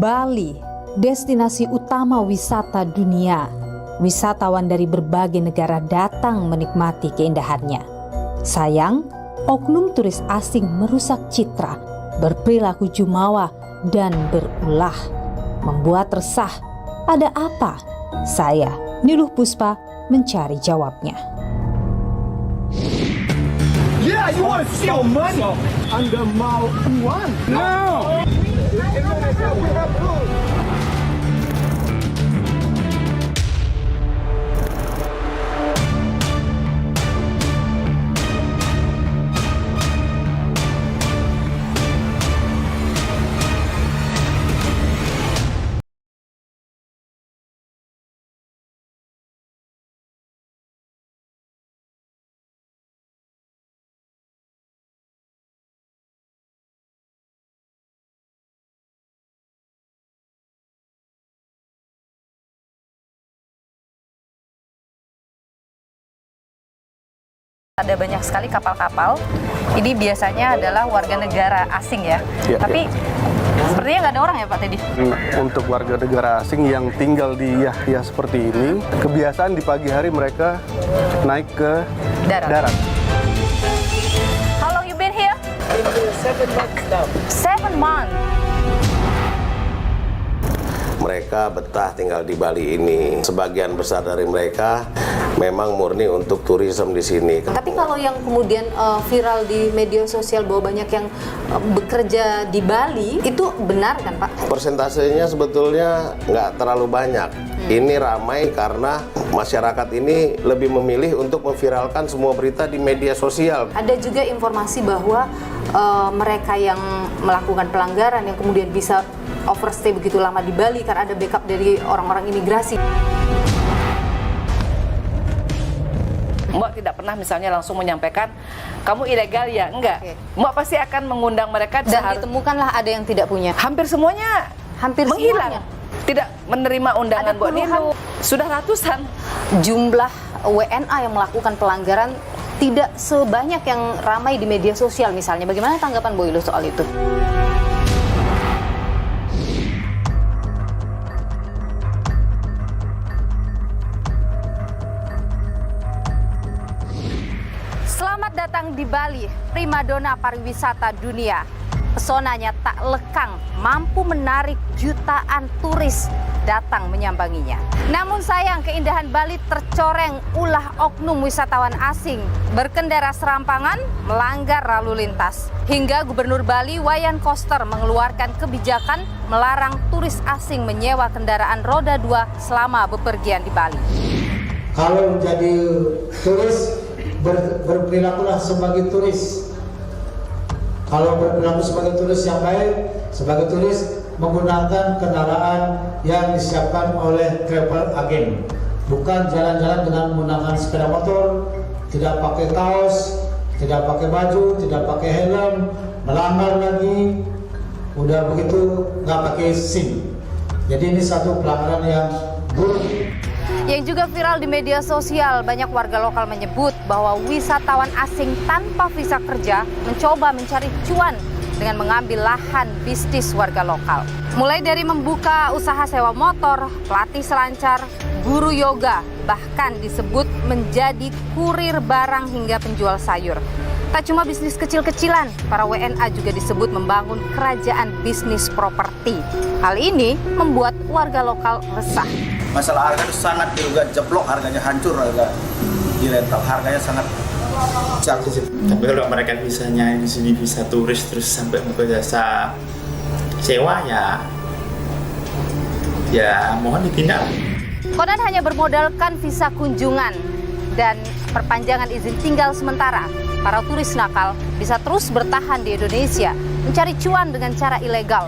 Bali, destinasi utama wisata dunia. Wisatawan dari berbagai negara datang menikmati keindahannya. Sayang, oknum turis asing merusak citra, berperilaku jumawa, dan berulah. Membuat resah. Ada apa? Saya, Niluh Puspa, mencari jawabnya. Yeah, you want to steal money under Mao Yuan? No. Ada banyak sekali kapal-kapal. Ini biasanya adalah warga negara asing ya. Tapi sepertinya nggak ada orang ya Pak Teddy? Untuk warga negara asing yang tinggal di Yahya seperti ini, kebiasaan di pagi hari mereka naik ke darat. How long you been here? 7 months now. 7 months. Mereka betah tinggal di Bali ini. Sebagian besar dari mereka memang murni untuk turisme di sini. Tapi kalau yang kemudian viral di media sosial bahwa banyak yang bekerja di Bali, itu benar kan Pak? Persentasenya sebetulnya nggak terlalu banyak. Ini ramai karena masyarakat ini lebih memilih untuk memviralkan semua berita di media sosial. Ada juga informasi bahwa mereka yang melakukan pelanggaran yang kemudian bisa overstay begitu lama di Bali karena ada backup dari orang-orang imigrasi. Mbak tidak pernah misalnya langsung menyampaikan kamu ilegal ya, enggak. Mbak pasti akan mengundang mereka Dan ditemukanlah ada yang tidak punya. hampir semuanya menghilang. Semuanya. Tidak menerima undangan Ada buat puluhan. Niluh. Sudah ratusan. Jumlah WNA yang melakukan pelanggaran tidak sebanyak yang ramai di media sosial misalnya. Bagaimana tanggapan Bu Ilu soal itu? Selamat datang di Bali, primadona pariwisata dunia. Pesonanya tak lekang, mampu menarik jutaan turis datang menyambanginya. Namun sayang, keindahan Bali tercoreng ulah oknum wisatawan asing berkendara serampangan, melanggar lalu lintas. Hingga Gubernur Bali Wayan Koster mengeluarkan kebijakan melarang turis asing menyewa kendaraan roda 2 selama bepergian di Bali. Kalau jadi turis, berperilakulah sebagai turis. Kalau berperilaku sebagai turis yang baik, sebagai turis menggunakan kendaraan yang disiapkan oleh travel agent. Bukan jalan-jalan dengan menggunakan sepeda motor, tidak pakai kaos, tidak pakai baju, tidak pakai helm, melanggar lagi, udah begitu nggak pakai SIM. Jadi ini satu pelanggaran yang buruk. Yang juga viral di media sosial, banyak warga lokal menyebut bahwa wisatawan asing tanpa visa kerja mencoba mencari cuan dengan mengambil lahan bisnis warga lokal. Mulai dari membuka usaha sewa motor, pelatih selancar, guru yoga, bahkan disebut menjadi kurir barang hingga penjual sayur. Tak cuma bisnis kecil-kecilan, para WNA juga disebut membangun kerajaan bisnis properti. Hal ini membuat warga lokal resah. Masalah harga itu sangat juga jeblok, harganya hancur, harga di rental harganya sangat jatuh. Tapi kalau mereka bisanya di sini bisa turis terus sampai buka jasa sewa ya mohon ditindak. Konon hanya bermodalkan visa kunjungan dan perpanjangan izin tinggal sementara, para turis nakal bisa terus bertahan di Indonesia mencari cuan dengan cara ilegal.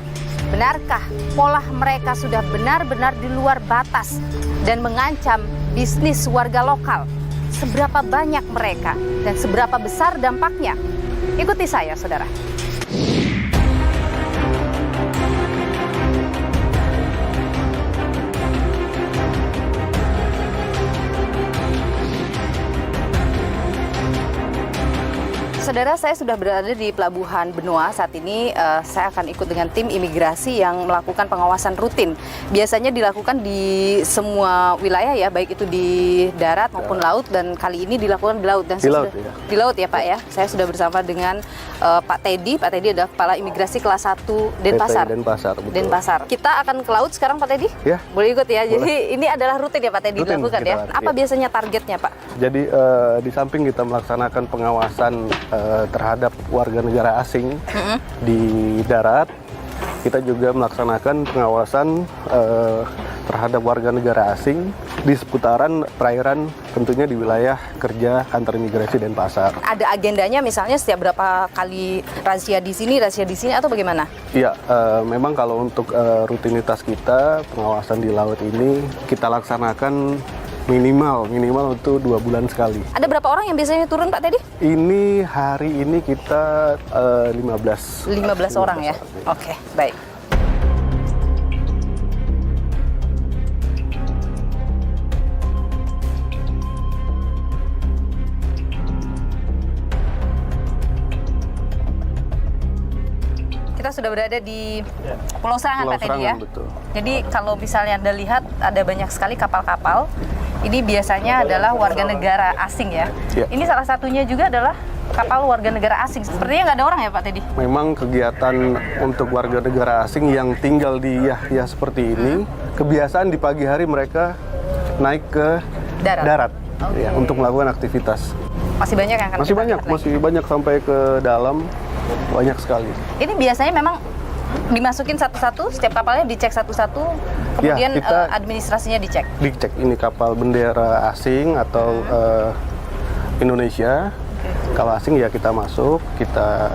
Benarkah pola mereka sudah benar-benar di luar batas dan mengancam bisnis warga lokal? Seberapa banyak mereka dan seberapa besar dampaknya? Ikuti saya, saudara. Saudara, saya sudah berada di Pelabuhan Benoa. Saat ini saya akan ikut dengan tim imigrasi yang melakukan pengawasan rutin. Biasanya dilakukan di semua wilayah ya, baik itu di darat maupun laut, dan kali ini dilakukan di laut. Dan Di laut, ya. Di laut ya Pak ya. Saya sudah bersama dengan Pak Teddy. Pak Teddy adalah Kepala Imigrasi kelas 1 Denpasar. Denpasar, betul. Denpasar. Kita akan ke laut sekarang Pak Teddy? Ya. Boleh ikut ya. Jadi ini adalah rutin ya Pak Teddy Rutin dilakukan ya. kita, Apa iya. biasanya targetnya Pak? Jadi di samping kita melaksanakan pengawasan terhadap warga negara asing di darat, kita juga melaksanakan pengawasan terhadap warga negara asing di seputaran perairan, tentunya di wilayah kerja kantor imigrasi Denpasar. Ada agendanya misalnya setiap berapa kali razia di sini atau bagaimana? Iya, memang kalau untuk rutinitas kita pengawasan di laut ini kita laksanakan minimal itu 2 bulan sekali. Ada berapa orang yang biasanya turun Pak Teddy? Ini hari ini kita 15 orang ya? Oke, baik. Kita sudah berada di Pulau Serangan Pulau Pak Teddy ya? Serangan, betul. Jadi kalau misalnya Anda lihat ada banyak sekali kapal-kapal. Ini biasanya adalah warga negara asing ya? Ya. Ini salah satunya juga adalah kapal warga negara asing. Sepertinya nggak ada orang ya Pak Teddy? Memang kegiatan untuk warga negara asing yang tinggal di Yahya seperti ini, kebiasaan di pagi hari mereka naik ke darat ya, untuk melakukan aktivitas. Masih banyak yang akan Masih kita banyak, lihat lagi. masih banyak sampai ke dalam, banyak sekali. Ini biasanya memang dimasukin satu-satu, setiap kapalnya dicek satu-satu, kemudian kita- administrasinya dicek. Dicek ini kapal bendera asing atau Indonesia. Kalau asing ya kita masuk, kita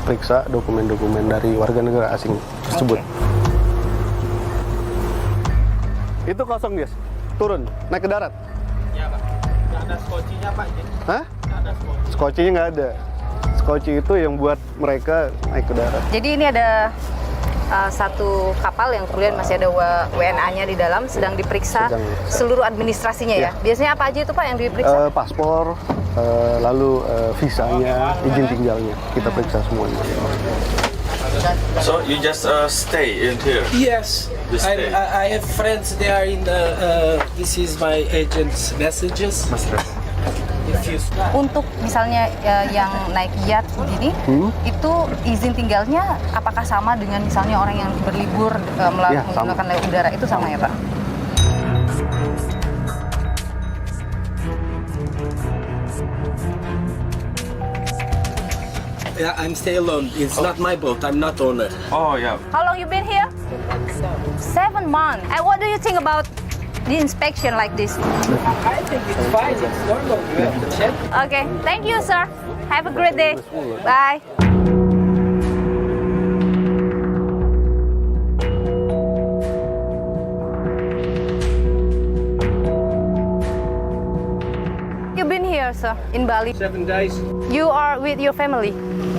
periksa dokumen-dokumen dari warga negara asing tersebut. Itu kosong, guys. Turun, naik ke darat. Ya Pak, nggak ada skocinya Pak. Hah? Nggak ada skoci. Skoci nggak ada. Skoci itu yang buat mereka naik ke darat. Jadi ini ada satu kapal yang kemudian masih ada WNA-nya di dalam, sedang diperiksa seluruh administrasinya ya. Biasanya apa aja itu Pak yang diperiksa? Paspor, lalu visanya, izin tinggalnya, kita periksa semuanya. So you just stay in here? Yes, You stay. I have friends. They are in the. This is my agent's messages. If you Untuk misalnya yang naik yacht begini, itu izin tinggalnya apakah sama dengan misalnya orang yang berlibur Ya, sama. menggunakan lewat udara, itu sama ya Pak? Yeah, I'm stay alone. It's not my boat. I'm not owner. Oh yeah. How long you been here? 7 months. And what do you think about the inspection like this? I think it's fine. It's normal. You have to check. Okay, thank you, sir. Have a great day. Bye. You've been here, sir, in Bali. 7 days. You are with your family.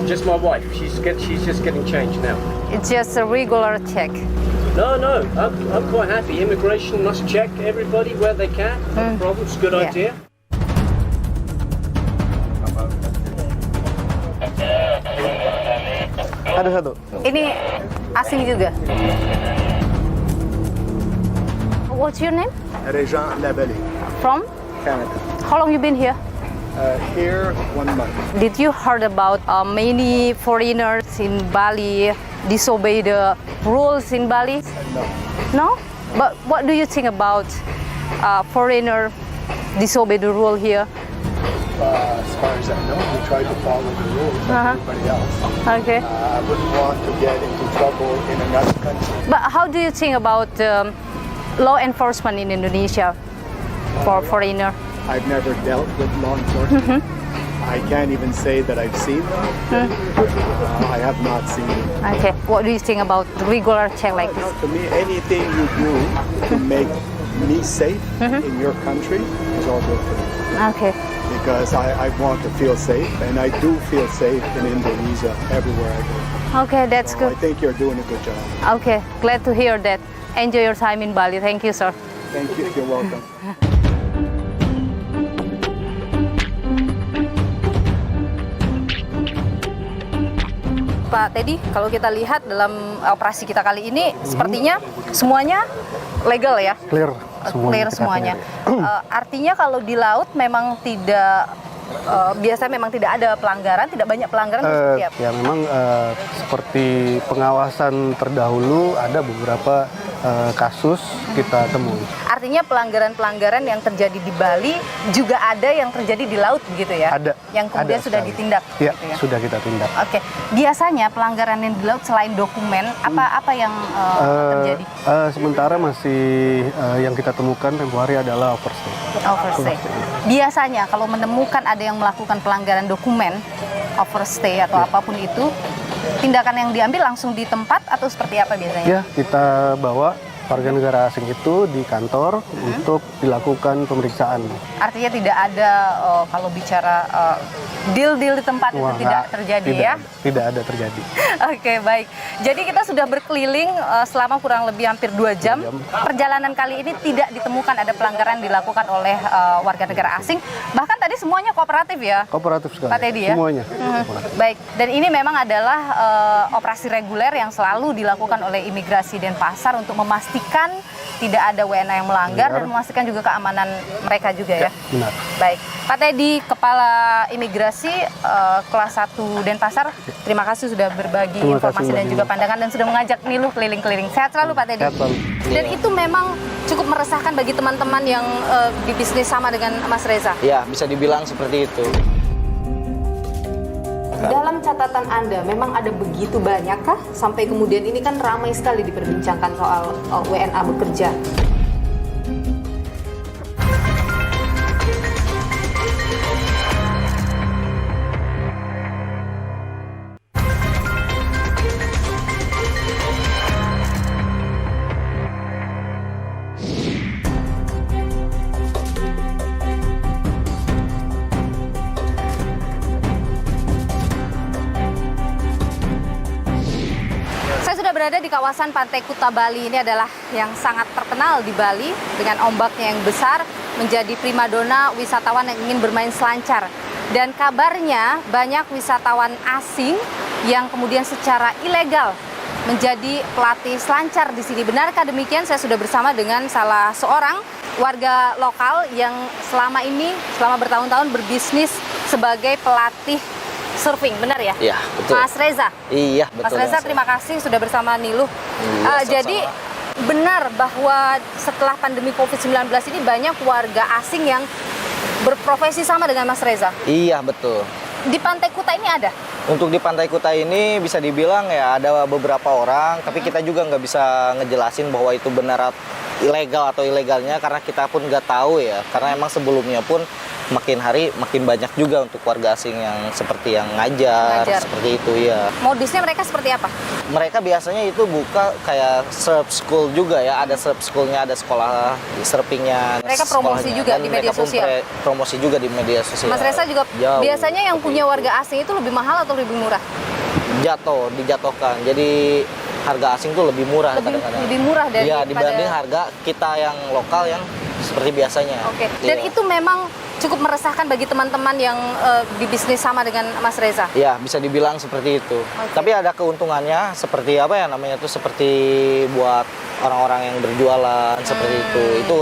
Just my wife. She's just getting changed now. It's just a regular check. No, I'm quite happy. Immigration must check everybody where they can. No problem. It's a good Yeah. idea. Ada satu. Ini asing juga. What's your name? Rejan Labelli, From? Canada. How long you been here? Here 1 month. Did you heard about many foreigners in Bali disobey the rules in Bali? No. No? But what do you think about foreigner disobey the rule here? As far as I know, we try to follow the rules like everybody else. Okay. I wouldn't want to get into trouble in another country. But how do you think about law enforcement in Indonesia for foreigner? I've never dealt with law enforcement. I can't even say that I've seen them. I have not seen them. Okay. What do you think about the regular check like this? To me, anything you do to make me safe in your country is all good for me. Okay. Because I want to feel safe, and I do feel safe in Indonesia everywhere I go. Okay, that's So good. I think you're doing a good job. Okay, glad to hear that. Enjoy your time in Bali. Thank you, sir. Thank you. You're welcome. Pak Teddy, kalau kita lihat dalam operasi kita kali ini, sepertinya semuanya legal ya? Clear semuanya. Clear semuanya. Artinya kalau di laut memang tidak, biasanya memang tidak ada pelanggaran, tidak banyak pelanggaran, seperti apa? Ya memang seperti pengawasan terdahulu ada beberapa kasus kita temui. Artinya pelanggaran-pelanggaran yang terjadi di Bali juga ada yang terjadi di laut begitu ya? Ada. Yang kemudian ada sudah sekali. ditindak? Ya, gitu ya? sudah kita tindak. Oke, biasanya pelanggaran yang di laut selain dokumen, apa yang terjadi? Sementara masih yang kita temukan tempoh hari adalah overstay. Overstay. Biasanya kalau menemukan ada yang melakukan pelanggaran dokumen, overstay atau apapun itu, tindakan yang diambil langsung di tempat atau seperti apa biasanya? Ya, kita bawa warga negara asing itu di kantor untuk dilakukan pemeriksaan. Artinya tidak ada kalau bicara deal-deal di tempat itu tidak terjadi ya? Tidak ada terjadi. Oke, baik. Jadi kita sudah berkeliling selama kurang lebih hampir 2 jam. Perjalanan kali ini tidak ditemukan ada pelanggaran dilakukan oleh warga negara asing. Bahkan tadi semuanya kooperatif ya? Kooperatif sekali. Pak Teddy ya? Semuanya. Baik, dan ini memang adalah operasi reguler yang selalu dilakukan oleh Imigrasi Denpasar untuk memastikan tidak ada WNA yang melanggar dan memastikan juga keamanan mereka juga ya? Benar. Baik, Pak Teddy, Kepala Imigrasi kelas 1 Denpasar, terima kasih sudah berbagi informasi dan juga pandangan dan sudah mengajak Niluh keliling-keliling. Sehat selalu Pak Teddy. Sehat selalu. Dan itu memang cukup meresahkan bagi teman-teman yang di bisnis sama dengan Mas Reza. Ya, bisa dibilang seperti itu. Dalam catatan Anda, memang ada begitu banyakkah? Sampai kemudian ini kan ramai sekali diperbincangkan soal WNA bekerja. Berada di kawasan Pantai Kuta Bali ini adalah yang sangat terkenal di Bali dengan ombaknya yang besar, menjadi primadona wisatawan yang ingin bermain selancar. Dan kabarnya banyak wisatawan asing yang kemudian secara ilegal menjadi pelatih selancar di sini. Benarkah demikian? Saya sudah bersama dengan salah seorang warga lokal yang selama bertahun-tahun berbisnis sebagai pelatih surfing, benar ya? Iya, betul. Mas Reza? Iya, betul. Mas Reza, terima kasih sudah bersama Niluh. Jadi benar bahwa setelah pandemi COVID-19 ini banyak warga asing yang berprofesi sama dengan Mas Reza? Iya, betul. Di Pantai Kuta ini ada? Untuk di Pantai Kuta ini bisa dibilang ya ada beberapa orang, tapi kita juga nggak bisa ngejelasin bahwa itu benar ilegal atau ilegalnya karena kita pun nggak tahu ya. Karena emang sebelumnya pun makin hari makin banyak juga untuk warga asing yang seperti yang ngajar. Seperti itu ya. Modusnya mereka seperti apa? Mereka biasanya itu buka kayak surf school juga ya, ada surf schoolnya, ada sekolah surfingnya. Mereka promosi juga di media sosial. Promosi juga di media sosial. Mas Reza juga biasanya yang punya warga asing itu lebih mahal atau lebih murah? Dijatuhkan. Jadi harga asing tuh lebih murah kadang-kadang. Lebih murah dibanding harga kita yang lokal yang seperti biasanya. Oke. Dan itu memang cukup meresahkan bagi teman-teman yang di bisnis sama dengan Mas Reza? Ya, bisa dibilang seperti itu. Tapi ada keuntungannya seperti apa ya namanya tuh, seperti buat orang-orang yang berjualan seperti itu. Itu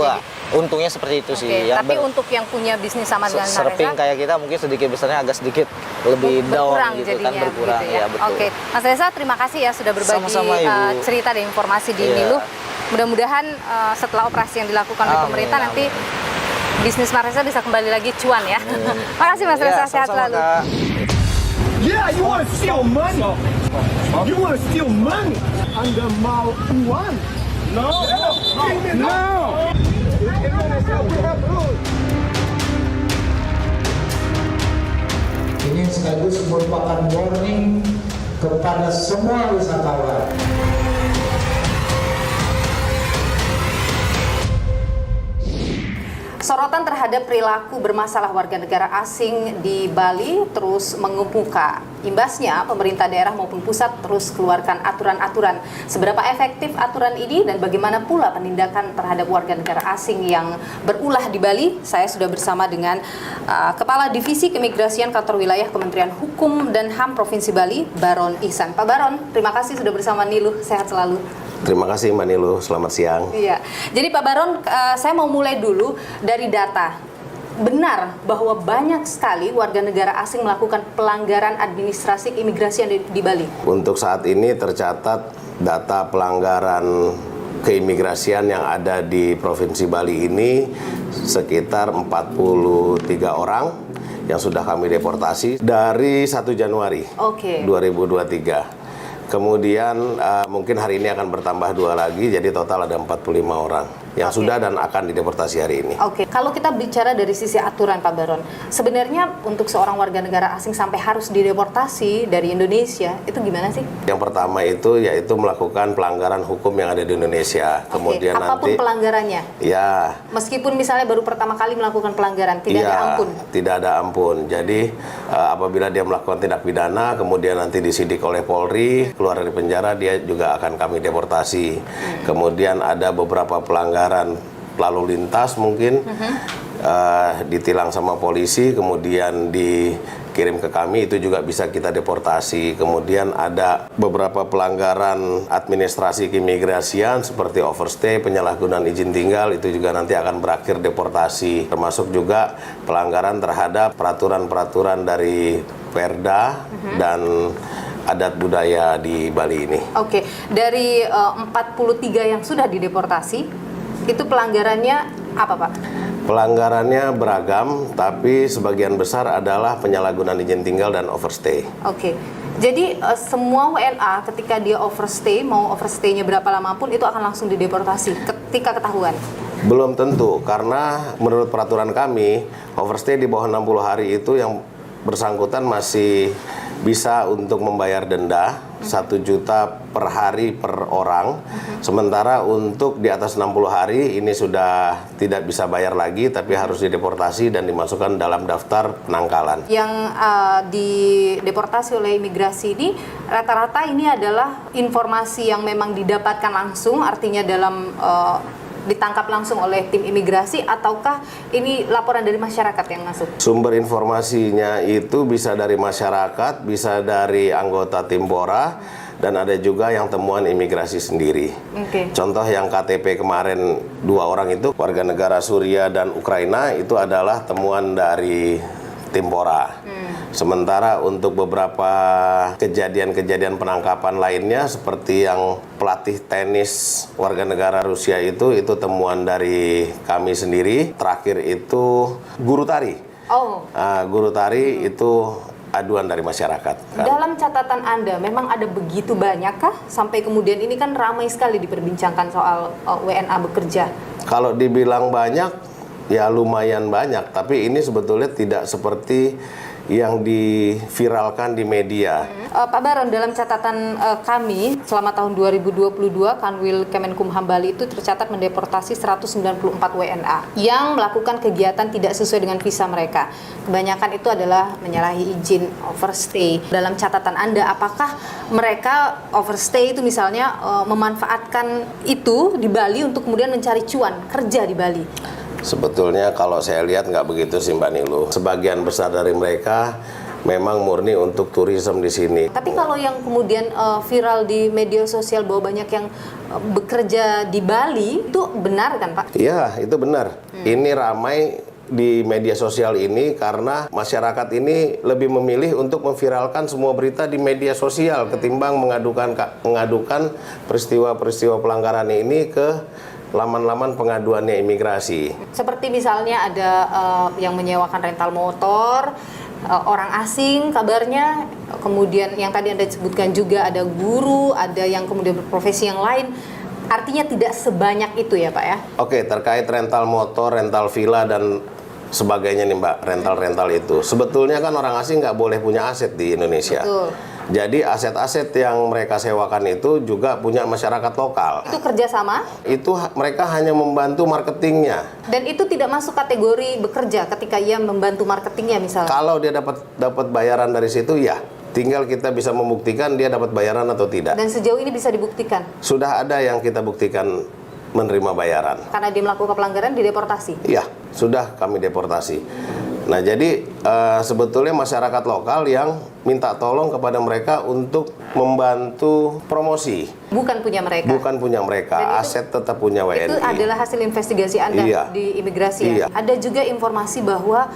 untungnya seperti itu sih. Tapi untuk yang punya bisnis sama dengan Mas Reza, surfing kayak kita mungkin sedikit besarnya agak sedikit lebih down gitu kan, berkurang gitu ya. Betul. Oke, Mas Reza, terima kasih ya sudah berbagi cerita dan informasi di Niluh. Mudah-mudahan setelah operasi yang dilakukan oleh pemerintah nanti bisnis Mas Reza bisa kembali lagi cuan ya. Makasih Mas Reza, sehat selalu. Yeah, you want to steal money? You want to steal money under Mal Uwan? No. Ini sekaligus merupakan warning kepada semua wisatawan. Sorotan terhadap perilaku bermasalah warga negara asing di Bali terus mengemuka. Imbasnya, pemerintah daerah maupun pusat terus keluarkan aturan-aturan. Seberapa efektif aturan ini dan bagaimana pula penindakan terhadap warga negara asing yang berulah di Bali? Saya sudah bersama dengan Kepala Divisi Keimigrasian Kantor Wilayah Kementerian Hukum dan HAM Provinsi Bali, Baron Ihsan. Pak Baron, terima kasih sudah bersama Niluh. Sehat selalu. Terima kasih Mbak Niluh, selamat siang. Iya, jadi Pak Baron, saya mau mulai dulu dari data. Benar bahwa banyak sekali warga negara asing melakukan pelanggaran administrasi imigrasi yang di Bali? Untuk saat ini tercatat data pelanggaran keimigrasian yang ada di Provinsi Bali ini sekitar 43 orang yang sudah kami deportasi dari 1 Januari 2023. Kemudian mungkin hari ini akan bertambah 2 lagi, jadi total ada 45 orang yang sudah dan akan dideportasi hari ini. Kalau kita bicara dari sisi aturan Pak Baron, sebenarnya untuk seorang warga negara asing sampai harus dideportasi dari Indonesia, itu gimana sih? Yang pertama itu yaitu melakukan pelanggaran hukum yang ada di Indonesia. Kemudian apapun nanti pelanggarannya? Ya. Meskipun misalnya baru pertama kali melakukan pelanggaran, tidak ada ampun? Tidak ada ampun. Jadi apabila dia melakukan tindak pidana, kemudian nanti disidik oleh Polri, keluar dari penjara, dia juga akan kami deportasi. Kemudian ada beberapa pelanggaran lalu lintas mungkin ditilang sama polisi, kemudian dikirim ke kami, itu juga bisa kita deportasi. Kemudian ada beberapa pelanggaran administrasi keimigrasian seperti overstay, penyalahgunaan izin tinggal, itu juga nanti akan berakhir deportasi. Termasuk juga pelanggaran terhadap peraturan-peraturan dari Perda dan adat budaya di Bali ini. Dari 43 yang sudah dideportasi, itu pelanggarannya apa Pak? Pelanggarannya beragam, tapi sebagian besar adalah penyalahgunaan izin tinggal dan overstay. Jadi semua WNA ketika dia overstay, mau overstay-nya berapa lama pun, itu akan langsung dideportasi ketika ketahuan? Belum tentu, karena menurut peraturan kami, overstay di bawah 60 hari itu yang bersangkutan masih bisa untuk membayar denda 1 juta per hari per orang. Sementara untuk di atas 60 hari ini sudah tidak bisa bayar lagi, tapi harus dideportasi dan dimasukkan dalam daftar penangkalan. Yang dideportasi oleh imigrasi ini rata-rata ini adalah informasi yang memang didapatkan langsung, artinya dalam ditangkap langsung oleh tim imigrasi, ataukah ini laporan dari masyarakat yang masuk? Sumber informasinya itu bisa dari masyarakat, bisa dari anggota Timpora, dan ada juga yang temuan imigrasi sendiri. Contoh yang KTP kemarin 2 orang itu warga negara Suriah dan Ukraina, itu adalah temuan dari Timpora. Sementara untuk beberapa kejadian-kejadian penangkapan lainnya seperti yang pelatih tenis warga negara Rusia itu temuan dari kami sendiri. Terakhir itu guru tari. Guru tari itu aduan dari masyarakat. Dalam catatan Anda, memang ada begitu banyakkah sampai kemudian ini kan ramai sekali diperbincangkan soal WNA bekerja? Kalau dibilang banyak, ya lumayan banyak. Tapi ini sebetulnya tidak seperti yang diviralkan di media. Pak Baron, dalam catatan kami selama tahun 2022, Kanwil Kemenkumham Bali itu tercatat mendeportasi 194 WNA yang melakukan kegiatan tidak sesuai dengan visa mereka. Kebanyakan itu adalah menyalahi izin overstay. Dalam catatan Anda, apakah mereka overstay itu misalnya memanfaatkan itu di Bali untuk kemudian mencari cuan kerja di Bali? Sebetulnya kalau saya lihat nggak begitu sih Mbak Niluh. Sebagian besar dari mereka memang murni untuk turisme di sini. Tapi kalau yang kemudian viral di media sosial bahwa banyak yang bekerja di Bali, itu benar kan Pak? Iya, itu benar. Ini ramai di media sosial ini karena masyarakat ini lebih memilih untuk memviralkan semua berita di media sosial ketimbang mengadukan peristiwa-peristiwa pelanggaran ini ke laman-laman pengaduannya imigrasi. Seperti misalnya ada yang menyewakan rental motor, orang asing kabarnya, kemudian yang tadi Anda sebutkan juga ada guru, ada yang kemudian berprofesi yang lain. Artinya tidak sebanyak itu ya Pak ya? Terkait rental motor, rental villa dan sebagainya nih Mbak, rental-rental itu. Sebetulnya kan orang asing nggak boleh punya aset di Indonesia. Betul. Jadi aset-aset yang mereka sewakan itu juga punya masyarakat lokal. Itu kerjasama? Itu mereka hanya membantu marketingnya. Dan itu tidak masuk kategori bekerja ketika ia membantu marketingnya misalnya? Kalau dia dapat bayaran dari situ, ya. Tinggal kita bisa membuktikan dia dapat bayaran atau tidak. Dan sejauh ini bisa dibuktikan? Sudah ada yang kita buktikan menerima bayaran. Karena dia melakukan pelanggaran, dideportasi? Iya, sudah kami deportasi. Nah, jadi sebetulnya masyarakat lokal yang minta tolong kepada mereka untuk membantu promosi. Bukan punya mereka? Bukan punya mereka, aset tetap punya WNI. Itu adalah hasil investigasi Anda di imigrasi ya? Ada juga informasi bahwa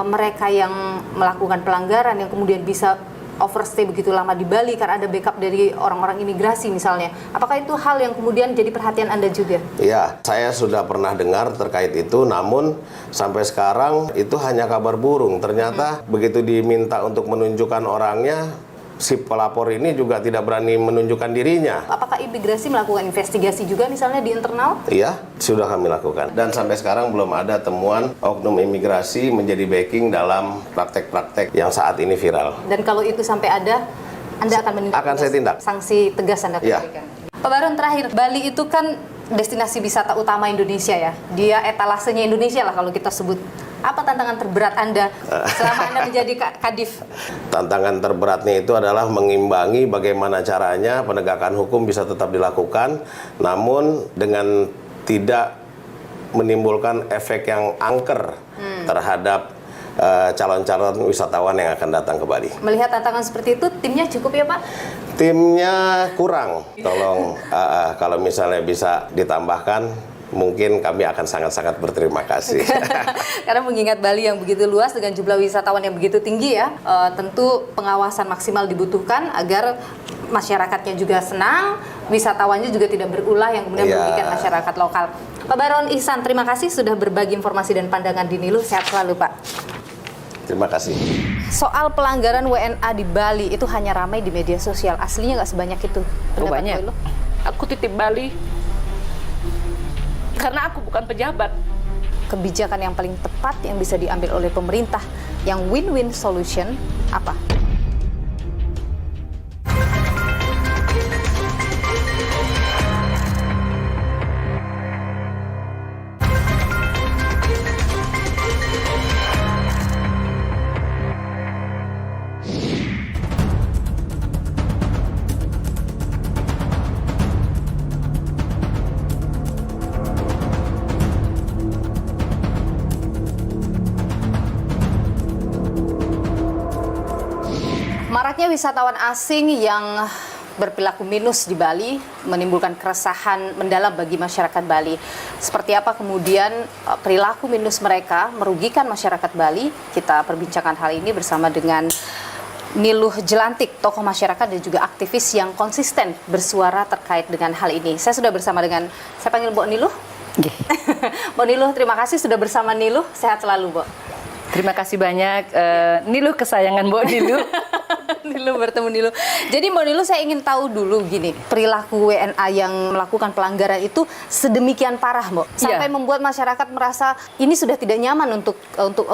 mereka yang melakukan pelanggaran yang kemudian bisa overstay begitu lama di Bali karena ada backup dari orang-orang imigrasi misalnya. Apakah itu hal yang kemudian jadi perhatian Anda juga? Iya, saya sudah pernah dengar terkait itu, namun sampai sekarang itu hanya kabar burung. Ternyata begitu diminta untuk menunjukkan orangnya, si pelapor ini juga tidak berani menunjukkan dirinya. Apakah imigrasi melakukan investigasi juga misalnya di internal? Iya, sudah kami lakukan. Dan sampai sekarang belum ada temuan oknum imigrasi menjadi backing dalam praktek-praktek yang saat ini viral. Dan kalau itu sampai ada, Anda akan menindak? Akan saya tindak. Sanksi tegas Anda akan berikan? Pak Baron, terakhir, Bali itu kan destinasi wisata utama Indonesia ya. Dia etalasenya Indonesia lah kalau kita sebut. Apa tantangan terberat Anda selama Anda menjadi Kadif? Tantangan terberatnya itu adalah mengimbangi bagaimana caranya penegakan hukum bisa tetap dilakukan, namun dengan tidak menimbulkan efek yang angker terhadap calon-calon wisatawan yang akan datang ke Bali. Melihat tantangan seperti itu, timnya cukup ya Pak? Timnya kurang. Tolong kalau misalnya bisa ditambahkan, mungkin kami akan sangat-sangat berterima kasih. Karena mengingat Bali yang begitu luas dengan jumlah wisatawan yang begitu tinggi ya, tentu pengawasan maksimal dibutuhkan agar masyarakatnya juga senang, wisatawannya juga tidak berulah yang kemudian merugikan masyarakat lokal. Pak Baron Ihsan, terima kasih sudah berbagi informasi dan pandangan di Niluh. Sehat selalu Pak. Terima kasih. Soal pelanggaran WNA di Bali itu hanya ramai di media sosial. Aslinya nggak sebanyak itu. Banyak. Aku titip Bali karena aku bukan pejabat. Kebijakan yang paling tepat yang bisa diambil oleh pemerintah yang win-win solution apa? Maraknya wisatawan asing yang berperilaku minus di Bali menimbulkan keresahan mendalam bagi masyarakat Bali. Seperti apa kemudian perilaku minus mereka merugikan masyarakat Bali? Kita perbincangkan hal ini bersama dengan Niluh Jelantik, tokoh masyarakat dan juga aktivis yang konsisten bersuara terkait dengan hal ini. Saya sudah bersama dengan, saya panggil Mbok Niluh. Mbok Niluh, terima kasih sudah bersama Niluh. Sehat selalu, Mbok. Terima kasih banyak, Niluh kesayangan Mbok Niluh. Niluh bertemu Niluh. Jadi Mbak Niluh, saya ingin tahu dulu gini, perilaku WNA yang melakukan pelanggaran itu sedemikian parah, Mbak, sampai membuat masyarakat merasa ini sudah tidak nyaman untuk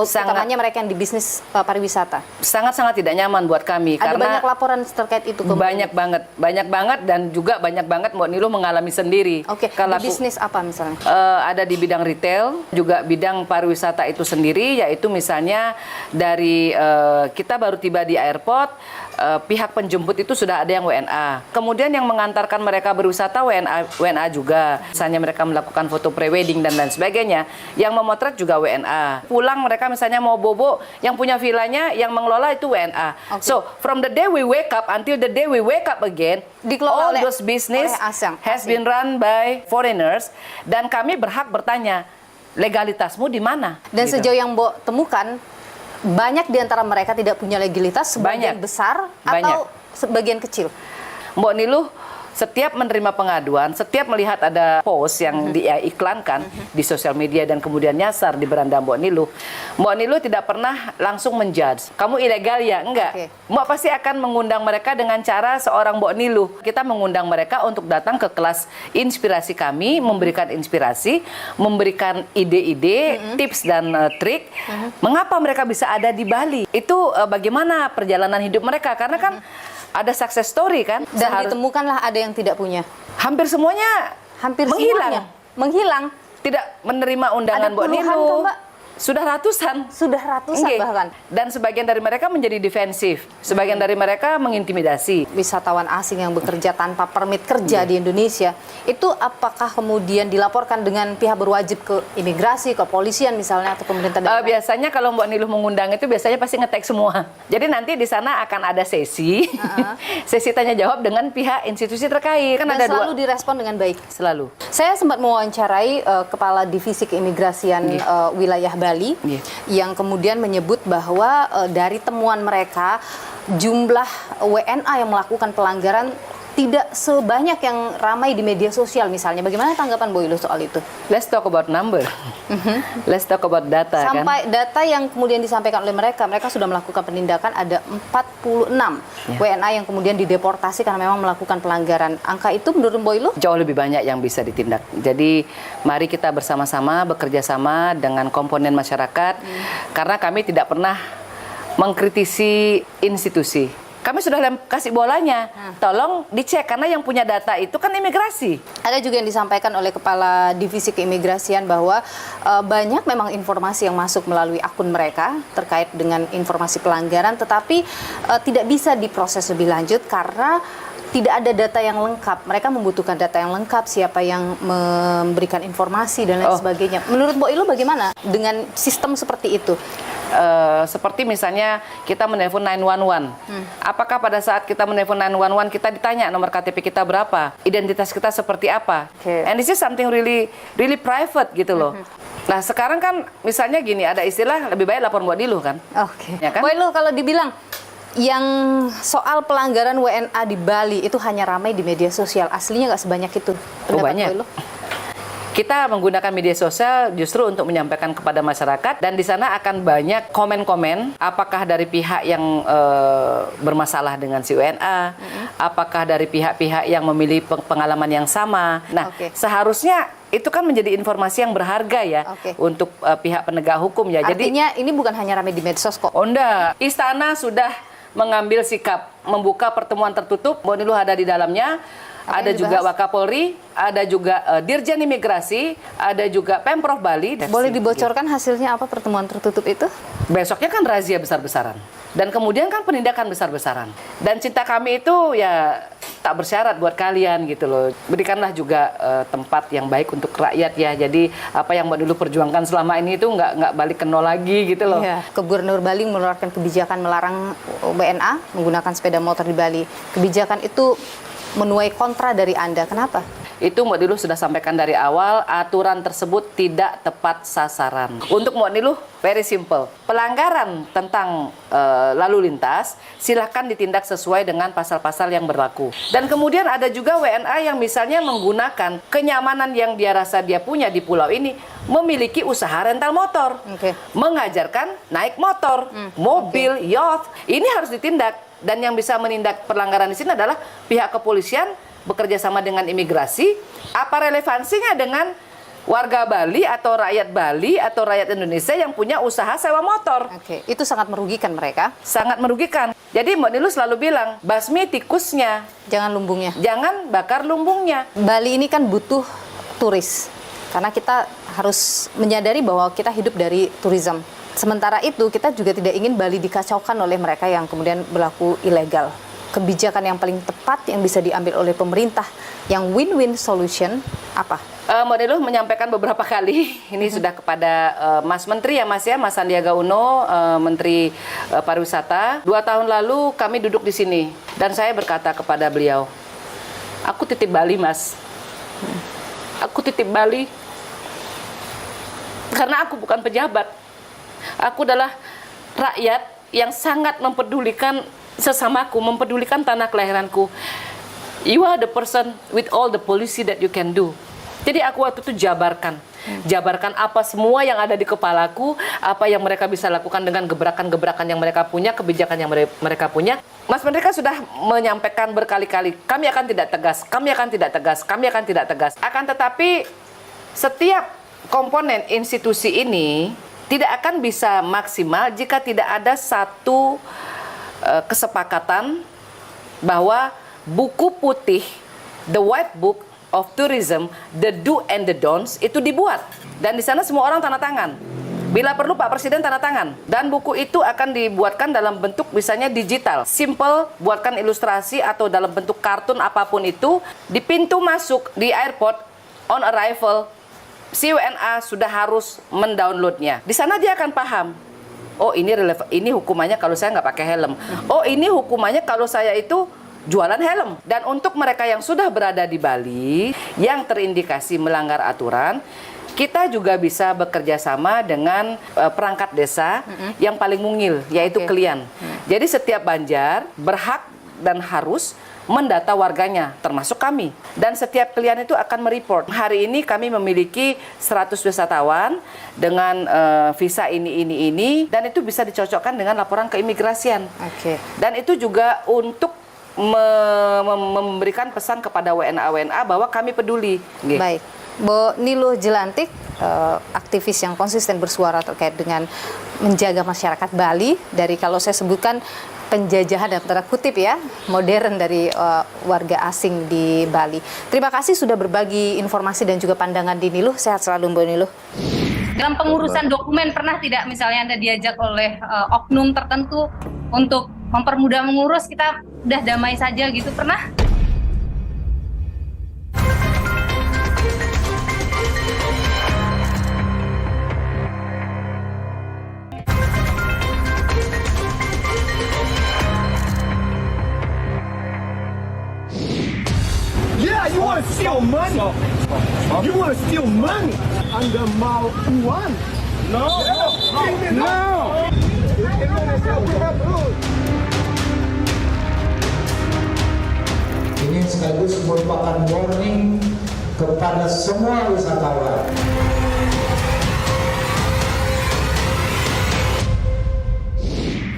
utamanya mereka yang di bisnis pariwisata. Sangat-sangat tidak nyaman buat kami. Ada karena banyak laporan terkait itu. Banyak banget dan juga banyak banget Mbak Niluh mengalami sendiri. Oke, Kalau di bisnis apa misalnya? Ada di bidang retail, juga bidang pariwisata itu sendiri, yaitu misalnya dari kita baru tiba di airport, pihak penjemput itu sudah ada yang WNA. Kemudian yang mengantarkan mereka berwisata WNA juga. Misalnya mereka melakukan foto pre-wedding dan lain sebagainya. Yang memotret juga WNA. Pulang mereka misalnya mau bobo, yang punya vilanya, yang mengelola itu WNA. So, from the day we wake up until the day we wake up again, all those business has been run by foreigners. Dan kami berhak bertanya, legalitasmu di mana? Dan sejauh yang Mbok temukan, banyak di antara mereka tidak punya legalitas, sebagian besar atau sebagian kecil? Mbok Niluh, setiap menerima pengaduan, setiap melihat ada post yang diiklankan di sosial media dan kemudian nyasar di beranda Mbok Niluh tidak pernah langsung menjudge. Kamu ilegal ya? Enggak. Mbok pasti akan mengundang mereka dengan cara seorang Mbok Niluh. Kita mengundang mereka untuk datang ke kelas inspirasi kami, memberikan inspirasi, memberikan ide-ide, tips dan trik. Mengapa mereka bisa ada di Bali? Itu bagaimana perjalanan hidup mereka? Karena kan ada success story kan. Dan ditemukanlah ada yang tidak punya. Hampir semuanya menghilang. Menghilang. Tidak menerima undangan Mbok puluhan Niluh. kok, Mbak? Sudah ratusan. Nggih. Bahkan. Dan sebagian dari mereka menjadi defensif. Sebagian dari mereka mengintimidasi. Wisatawan asing yang bekerja tanpa permit kerja di Indonesia, itu apakah kemudian dilaporkan dengan pihak berwajib ke imigrasi, ke kepolisian misalnya, atau pemerintah daerah? Biasanya kalau Mbok Niluh mengundang itu biasanya pasti ngetek semua. Jadi nanti di sana akan ada sesi, sesi tanya jawab dengan pihak institusi terkait. Kan Dan ada selalu direspon dengan baik? Selalu. Saya sempat mewawancarai Kepala Divisi Keimigrasian wilayah Bali, yang kemudian menyebut bahwa dari temuan mereka, jumlah WNA yang melakukan pelanggaran tidak sebanyak yang ramai di media sosial misalnya. Bagaimana tanggapan Bu Ilu soal itu? Let's talk about number. Let's talk about data. Sampai data yang kemudian disampaikan oleh mereka sudah melakukan penindakan, ada 46 WNA yang kemudian dideportasi karena memang melakukan pelanggaran. Angka itu menurut Bu Ilu? Jauh lebih banyak yang bisa ditindak. Jadi mari kita bersama-sama bekerja sama dengan komponen masyarakat, karena kami tidak pernah mengkritisi institusi. Kami sudah kasih bolanya, tolong dicek, karena yang punya data itu kan imigrasi. Ada juga yang disampaikan oleh Kepala Divisi Keimigrasian bahwa banyak memang informasi yang masuk melalui akun mereka terkait dengan informasi pelanggaran, tetapi tidak bisa diproses lebih lanjut karena tidak ada data yang lengkap. Mereka membutuhkan data yang lengkap, siapa yang memberikan informasi dan lain sebagainya. Menurut Bu Ilu bagaimana dengan sistem seperti itu? Seperti misalnya kita menelpon 911. Apakah pada saat kita menelpon 911 kita ditanya nomor KTP kita berapa, identitas kita seperti apa? And this is something really private gitu loh. Nah sekarang kan misalnya gini, ada istilah lebih baik lapor Mbok Niluh kan? Ya kan? Bu Ilu, kalau dibilang yang soal pelanggaran WNA di Bali itu hanya ramai di media sosial, aslinya nggak sebanyak itu. Banyak. Kita menggunakan media sosial justru untuk menyampaikan kepada masyarakat, dan di sana akan banyak komen-komen apakah dari pihak yang bermasalah dengan si WNA, apakah dari pihak-pihak yang memiliki pengalaman yang sama. Nah, seharusnya itu kan menjadi informasi yang berharga ya untuk pihak penegak hukum ya. Artinya ini bukan hanya ramai di medsos kok. Oh enggak, Istana sudah mengambil sikap membuka pertemuan tertutup. Mbok Niluh ada di dalamnya. Ada juga Wakapolri, ada juga Dirjen Imigrasi, ada juga Pemprov Bali. Boleh dibocorkan hasilnya apa pertemuan tertutup itu? Besoknya kan razia besar-besaran. Dan kemudian kan penindakan besar-besaran. Dan cinta kami itu ya tak bersyarat buat kalian gitu loh. Berikanlah juga tempat yang baik untuk rakyat ya. Jadi apa yang Mbak Niluh perjuangkan selama ini itu nggak balik ke nol lagi gitu loh. Iya. Gubernur Bali mengeluarkan kebijakan melarang WNA menggunakan sepeda motor di Bali. Kebijakan itu menuai kontra dari Anda. Kenapa? Itu Mbak Niluh sudah sampaikan dari awal, aturan tersebut tidak tepat sasaran. Untuk Mbak Niluh, very simple. Pelanggaran tentang lalu lintas, silahkan ditindak sesuai dengan pasal-pasal yang berlaku. Dan kemudian ada juga WNA yang misalnya menggunakan kenyamanan yang dia rasa dia punya di pulau ini, memiliki usaha rental motor, mengajarkan naik motor, mobil, yacht. Ini harus ditindak. Dan yang bisa menindak pelanggaran di sini adalah pihak kepolisian bekerja sama dengan imigrasi. Apa relevansinya dengan warga Bali atau rakyat Indonesia yang punya usaha sewa motor? Itu sangat merugikan mereka. Sangat merugikan. Jadi Mbak Niluh selalu bilang, basmi tikusnya, jangan lumbungnya. Jangan bakar lumbungnya. Bali ini kan butuh turis. Karena kita harus menyadari bahwa kita hidup dari tourism. Sementara itu kita juga tidak ingin Bali dikacaukan oleh mereka yang kemudian berlaku ilegal. Kebijakan yang paling tepat yang bisa diambil oleh pemerintah yang win-win solution apa? Mbak Niluh menyampaikan beberapa kali, ini sudah kepada Mas Menteri ya Mas Sandiaga Uno, Menteri Pariwisata. 2 tahun lalu kami duduk di sini dan saya berkata kepada beliau, aku titip Bali Mas, aku titip Bali karena aku bukan pejabat. Aku adalah rakyat yang sangat mempedulikan sesamaku, mempedulikan tanah kelahiranku. You are the person with all the policy that you can do. Jadi aku waktu itu jabarkan apa semua yang ada di kepalaku, apa yang mereka bisa lakukan dengan gebrakan-gebrakan yang mereka punya, kebijakan yang mereka punya. Mas Merdeka sudah menyampaikan berkali-kali, kami akan tidak tegas, kami akan tidak tegas, kami akan tidak tegas. Akan tetapi setiap komponen institusi ini tidak akan bisa maksimal jika tidak ada satu kesepakatan bahwa buku putih, the white book of tourism, the do and the don'ts itu dibuat. Dan di sana semua orang tanda tangan. Bila perlu Pak Presiden tanda tangan. Dan buku itu akan dibuatkan dalam bentuk misalnya digital. Simple, buatkan ilustrasi atau dalam bentuk kartun apapun itu. Di pintu masuk di airport, on arrival, si WNA sudah harus mendownloadnya. Di sana dia akan paham. Oh ini hukumannya kalau saya nggak pakai helm. Oh ini hukumannya kalau saya itu jualan helm. Dan untuk mereka yang sudah berada di Bali yang terindikasi melanggar aturan, kita juga bisa bekerja sama dengan perangkat desa yang paling mungil, yaitu Kelian. Jadi setiap Banjar berhak dan harus mendata warganya, termasuk kami. Dan setiap Kelian itu akan mereport. Hari ini kami memiliki 100 wisatawan dengan visa ini, dan itu bisa dicocokkan dengan laporan keimigrasian. Dan itu juga untuk memberikan pesan kepada WNA bahwa kami peduli. Baik, Bu Niluh Jelantik, aktivis yang konsisten bersuara terkait dengan menjaga masyarakat Bali dari, kalau saya sebutkan, penjajahan dalam tanda kutip ya, modern dari warga asing di Bali. Terima kasih sudah berbagi informasi dan juga pandangan di Niluh. Sehat selalu Bu Niluh. Dalam pengurusan dokumen pernah tidak misalnya Anda diajak oleh oknum tertentu untuk mempermudah mengurus, kita udah damai saja gitu, pernah? Yeah, you want to steal money? You want to steal money under Mao Uan? No. Indonesia, we have rules. Ini sekaligus merupakan warning kepada semua wisatawan.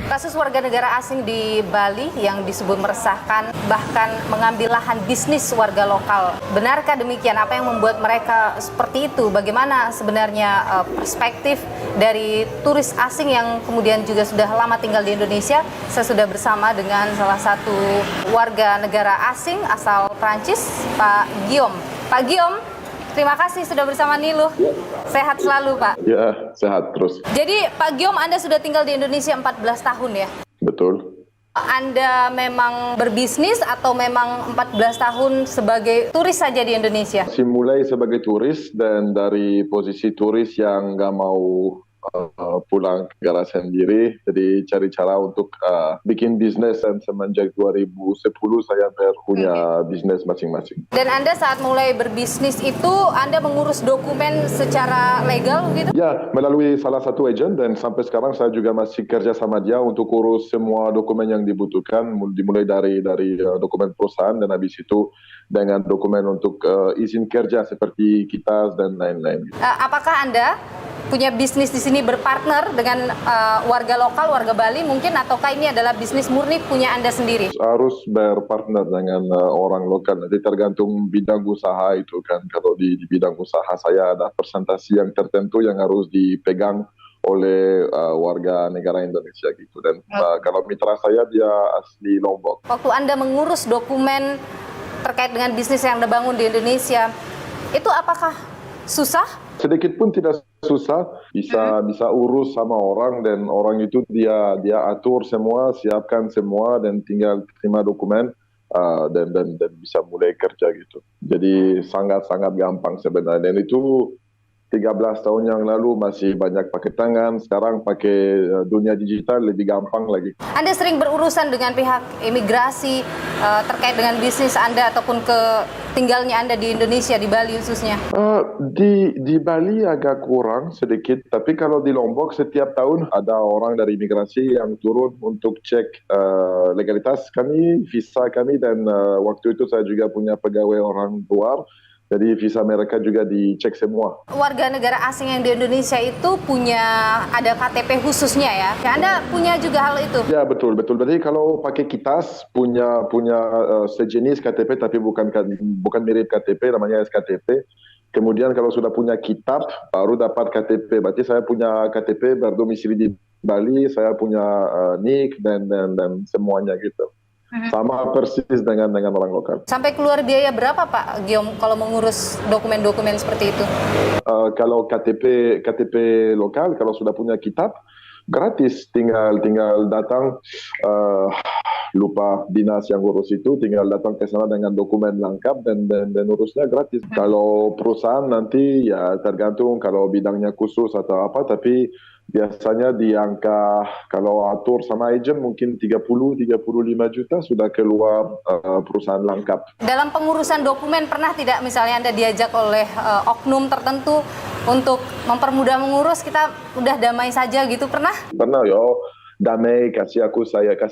Kasus warga negara asing di Bali yang disebut meresahkan, bahkan mengambil lahan bisnis warga lokal. Benarkah demikian? Apa yang membuat mereka seperti itu? Bagaimana sebenarnya perspektif dari turis asing yang kemudian juga sudah lama tinggal di Indonesia? Saya sudah bersama dengan salah satu warga negara asing asal Prancis, Pak Guillaume. Pak Guillaume, terima kasih sudah bersama Niluh. Sehat selalu, Pak. Ya, sehat terus. Jadi, Pak Guillaume, Anda sudah tinggal di Indonesia 14 tahun ya? Betul. Anda memang berbisnis atau memang 14 tahun sebagai turis saja di Indonesia? Mulai sebagai turis, dan dari posisi turis yang nggak mau pulang ke negara sendiri, jadi cari cara untuk bikin bisnis, dan semenjak 2010 saya punya bisnis masing-masing. Dan Anda saat mulai berbisnis itu, Anda mengurus dokumen secara legal gitu? Ya, melalui salah satu agent, dan sampai sekarang saya juga masih kerja sama dia untuk urus semua dokumen yang dibutuhkan, dimulai dari dokumen perusahaan, dan habis itu dengan dokumen untuk izin kerja seperti kita dan lain-lain. Apakah Anda punya bisnis di sini berpartner dengan warga lokal, warga Bali mungkin, ataukah ini adalah bisnis murni punya Anda sendiri? Harus berpartner dengan orang lokal, nanti tergantung bidang usaha itu kan. Kalau di bidang usaha saya ada persentase yang tertentu yang harus dipegang oleh warga negara Indonesia gitu. Dan kalau mitra saya dia asli Lombok. Waktu Anda mengurus dokumen terkait dengan bisnis yang Anda bangun di Indonesia, itu apakah susah? Sedikit pun tidak susah, bisa urus sama orang, dan orang itu dia atur semua, siapkan semua, dan tinggal terima dokumen dan bisa mulai kerja gitu. Jadi sangat-sangat gampang sebenarnya. Dan itu 13 tahun yang lalu masih banyak pakai tangan, sekarang pakai dunia digital lebih gampang lagi. Anda sering berurusan dengan pihak imigrasi terkait dengan bisnis Anda ataupun ke tinggalnya Anda di Indonesia, di Bali khususnya? Di Bali agak kurang sedikit, tapi kalau di Lombok setiap tahun ada orang dari imigrasi yang turun untuk cek legalitas kami, visa kami, dan waktu itu saya juga punya pegawai orang luar. Jadi visa mereka juga dicek semua. Warga negara asing yang di Indonesia itu ada KTP khususnya ya? Anda punya juga hal itu? Ya betul. Berarti kalau pakai KITAS punya sejenis KTP tapi bukan mirip KTP, namanya SKTP. Kemudian kalau sudah punya kitab baru dapat KTP. Berarti saya punya KTP berdomisili di Bali, saya punya NIK dan semuanya gitu. Sama persis dengan orang lokal. Sampai keluar biaya berapa Pak Giom kalau mengurus dokumen-dokumen seperti itu? Kalau KTP lokal, kalau sudah punya kitab, gratis. Tinggal datang, lupa dinas yang urus itu, tinggal datang ke sana dengan dokumen lengkap dan urusnya gratis. Kalau perusahaan nanti ya tergantung kalau bidangnya khusus atau apa, tapi biasanya di angka kalau atur sama agent mungkin 30-35 juta sudah keluar perusahaan lengkap. Dalam pengurusan dokumen pernah tidak misalnya Anda diajak oleh oknum tertentu untuk mempermudah mengurus, kita udah damai saja gitu, pernah? Pernah damai, kasih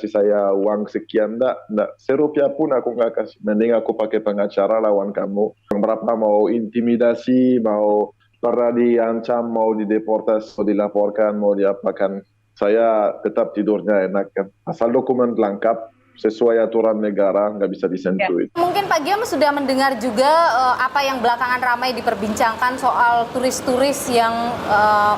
saya uang sekian, enggak serupiah pun aku nggak kasih, mending aku pakai pengacara lawan kamu. Berapa mau intimidasi, mau pernah diancam, mau dideportasi, mau dilaporkan, mau diapakan, saya tetap tidurnya enak kan. Asal dokumen lengkap, sesuai aturan negara, nggak bisa disentuh. Mungkin Pak Giom sudah mendengar juga apa yang belakangan ramai diperbincangkan soal turis-turis yang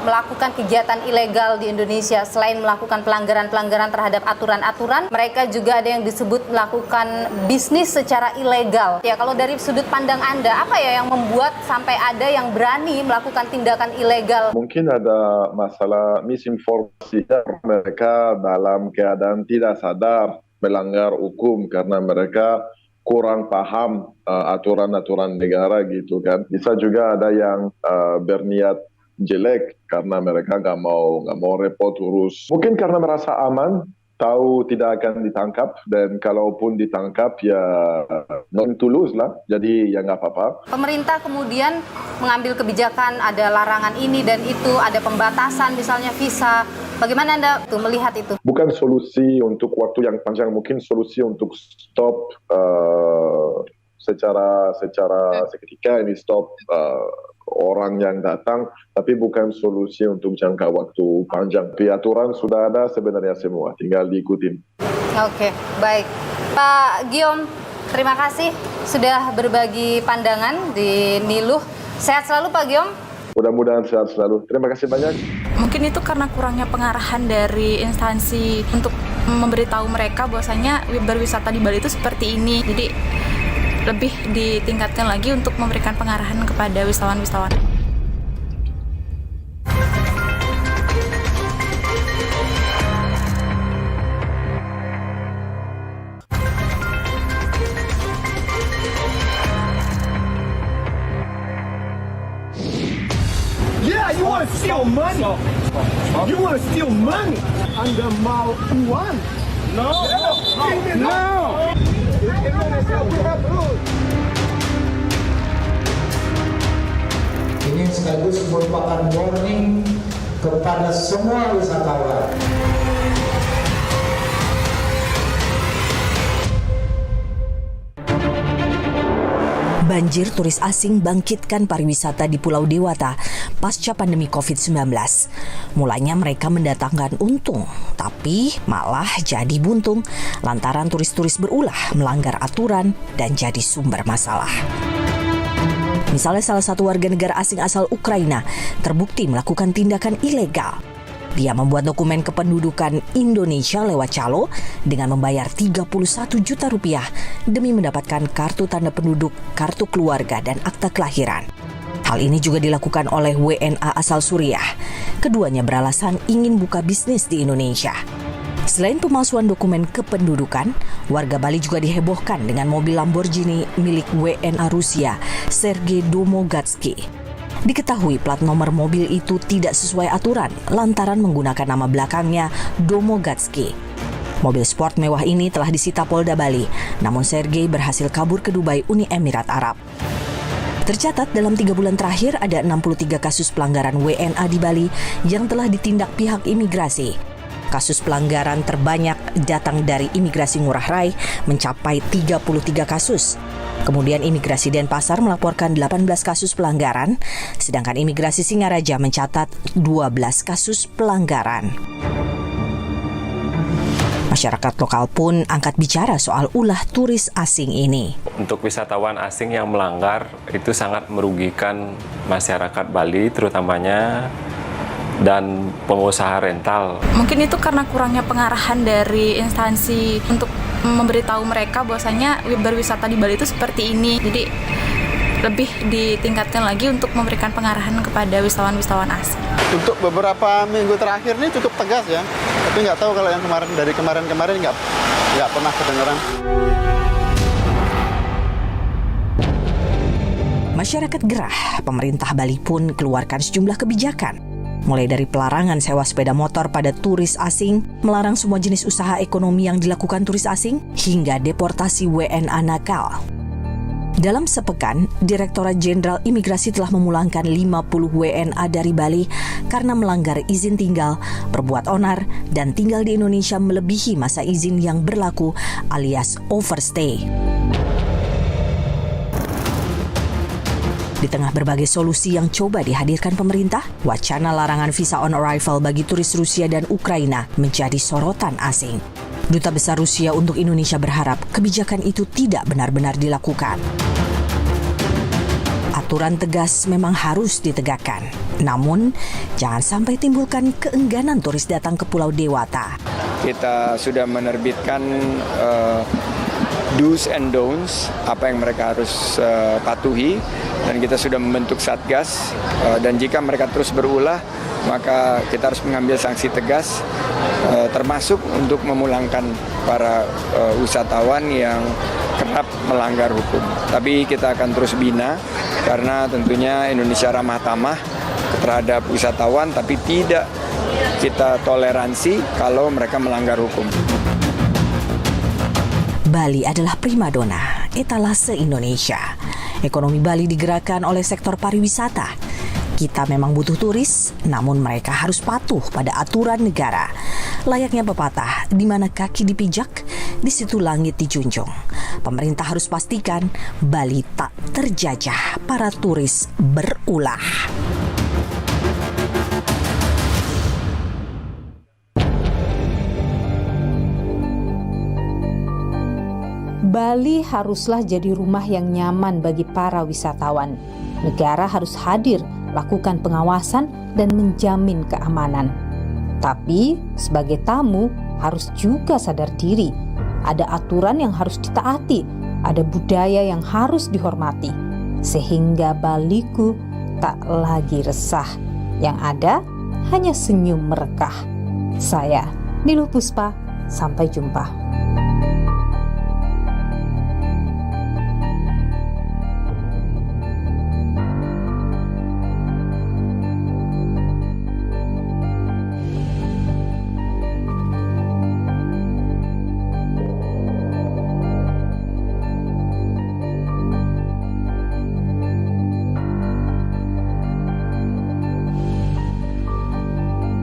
melakukan kegiatan ilegal di Indonesia. Selain melakukan pelanggaran-pelanggaran terhadap aturan-aturan, mereka juga ada yang disebut melakukan bisnis secara ilegal. Ya, kalau dari sudut pandang Anda, apa ya yang membuat sampai ada yang berani melakukan tindakan ilegal? Mungkin ada masalah misinformasi, mereka dalam keadaan tidak sadar melanggar hukum karena mereka kurang paham aturan-aturan negara gitu kan. Bisa juga ada yang berniat jelek karena mereka nggak mau repot urus. Mungkin karena merasa aman, tahu tidak akan ditangkap, dan kalaupun ditangkap ya non tulus lah, jadi ya nggak apa-apa. Pemerintah kemudian mengambil kebijakan, ada larangan ini dan itu, ada pembatasan misalnya visa. Bagaimana Anda melihat itu? Bukan solusi untuk waktu yang panjang, mungkin solusi untuk stop secara seketika ini, stop orang yang datang, tapi bukan solusi untuk jangka waktu panjang. Aturan sudah ada sebenarnya semua, tinggal diikutin. Oke, baik. Pak Giom, terima kasih sudah berbagi pandangan di Niluh. Sehat selalu Pak Giom. Mudah-mudahan sehat selalu. Terima kasih banyak. Mungkin itu karena kurangnya pengarahan dari instansi untuk memberitahu mereka bahwasanya berwisata di Bali itu seperti ini. Jadi lebih ditingkatkan lagi untuk memberikan pengarahan kepada wisatawan-wisatawan. Yeah, you want to steal money. You want to steal money under mau uang. No. Ini sekaligus merupakan warning kepada semua wisatawan. Banjir turis asing bangkitkan pariwisata di Pulau Dewata pasca pandemi COVID-19. Mulanya mereka mendatangkan untung, tapi malah jadi buntung lantaran turis-turis berulah melanggar aturan dan jadi sumber masalah. Misalnya salah satu warga negara asing asal Ukraina terbukti melakukan tindakan ilegal. Dia membuat dokumen kependudukan Indonesia lewat calo dengan membayar 31 juta rupiah demi mendapatkan kartu tanda penduduk, kartu keluarga, dan akta kelahiran. Hal ini juga dilakukan oleh WNA asal Suriah. Keduanya beralasan ingin buka bisnis di Indonesia. Selain pemalsuan dokumen kependudukan, warga Bali juga dihebohkan dengan mobil Lamborghini milik WNA Rusia, Sergei Domogatsky. Diketahui plat nomor mobil itu tidak sesuai aturan lantaran menggunakan nama belakangnya Domogatsky. Mobil sport mewah ini telah disita Polda Bali, namun Sergei berhasil kabur ke Dubai, Uni Emirat Arab. Tercatat dalam 3 bulan terakhir ada 63 kasus pelanggaran WNA di Bali yang telah ditindak pihak imigrasi. Kasus pelanggaran terbanyak datang dari imigrasi Ngurah Rai mencapai 33 kasus. Kemudian imigrasi Denpasar melaporkan 18 kasus pelanggaran, sedangkan imigrasi Singaraja mencatat 12 kasus pelanggaran. Masyarakat lokal pun angkat bicara soal ulah turis asing ini. Untuk wisatawan asing yang melanggar itu sangat merugikan masyarakat Bali terutamanya dan pengusaha rental. Mungkin itu karena kurangnya pengarahan dari instansi untuk memberitahu mereka bahwasanya berwisata di Bali itu seperti ini. Jadi lebih ditingkatkan lagi untuk memberikan pengarahan kepada wisatawan-wisatawan asing. Untuk beberapa minggu terakhir ini cukup tegas ya, tapi nggak tahu kalau yang kemarin nggak pernah kedengeran. Masyarakat gerah, pemerintah Bali pun keluarkan sejumlah kebijakan. Mulai dari pelarangan sewa sepeda motor pada turis asing, melarang semua jenis usaha ekonomi yang dilakukan turis asing, hingga deportasi WNA nakal. Dalam sepekan, Direktorat Jenderal Imigrasi telah memulangkan 50 WNA dari Bali karena melanggar izin tinggal, berbuat onar, dan tinggal di Indonesia melebihi masa izin yang berlaku alias overstay. Di tengah berbagai solusi yang coba dihadirkan pemerintah, wacana larangan visa on arrival bagi turis Rusia dan Ukraina menjadi sorotan asing. Duta Besar Rusia untuk Indonesia berharap kebijakan itu tidak benar-benar dilakukan. Aturan tegas memang harus ditegakkan, namun jangan sampai timbulkan keengganan turis datang ke Pulau Dewata. Kita sudah menerbitkan do's and don'ts, apa yang mereka harus patuhi, dan kita sudah membentuk satgas, dan jika mereka terus berulah, maka kita harus mengambil sanksi tegas, termasuk untuk memulangkan para wisatawan yang kerap melanggar hukum. Tapi kita akan terus bina, karena tentunya Indonesia ramah tamah terhadap wisatawan, tapi tidak kita toleransi kalau mereka melanggar hukum. Bali adalah primadona, etalase Indonesia. Ekonomi Bali digerakkan oleh sektor pariwisata. Kita memang butuh turis, namun mereka harus patuh pada aturan negara. Layaknya pepatah, di mana kaki dipijak, di situ langit dijunjung. Pemerintah harus pastikan Bali tak terjajah para turis berulah. Bali haruslah jadi rumah yang nyaman bagi para wisatawan. Negara harus hadir, lakukan pengawasan, dan menjamin keamanan. Tapi, sebagai tamu, harus juga sadar diri. Ada aturan yang harus ditaati, ada budaya yang harus dihormati. Sehingga Baliku tak lagi resah. Yang ada, hanya senyum merekah. Saya, Niluh Puspa, sampai jumpa.